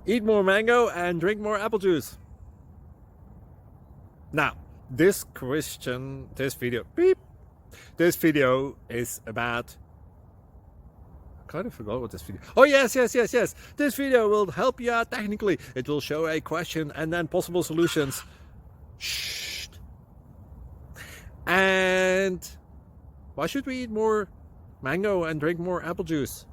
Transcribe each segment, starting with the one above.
Eat more mango and drink more apple juice. Now, this video is about, I kind of forgot what this video. Oh, yes. This video will help you out technically. It will show a question and then possible solutions. Shh. And why should we eat more mango and drink more apple juice?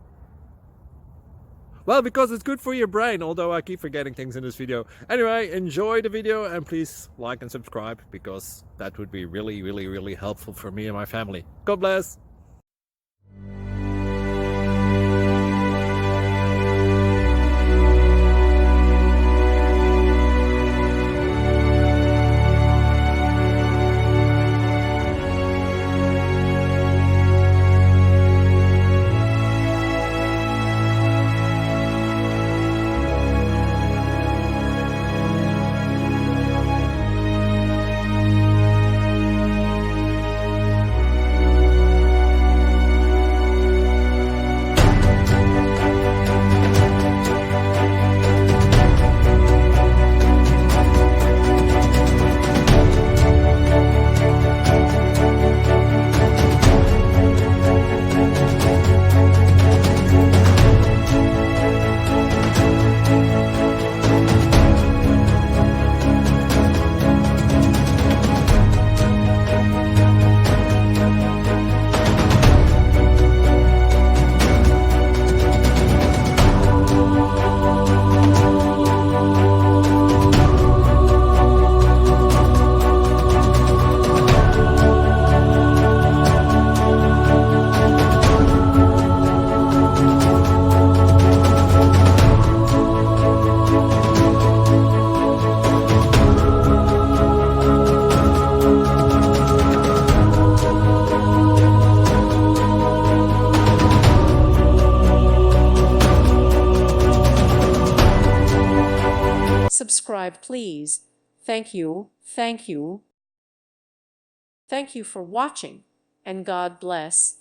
Well, because it's good for your brain, although I keep forgetting things in this video. Anyway, enjoy the video and please like and subscribe, because that would be really helpful for me and my family. God bless! Subscribe, please. Thank you. Thank you. Thank you for watching, and God bless.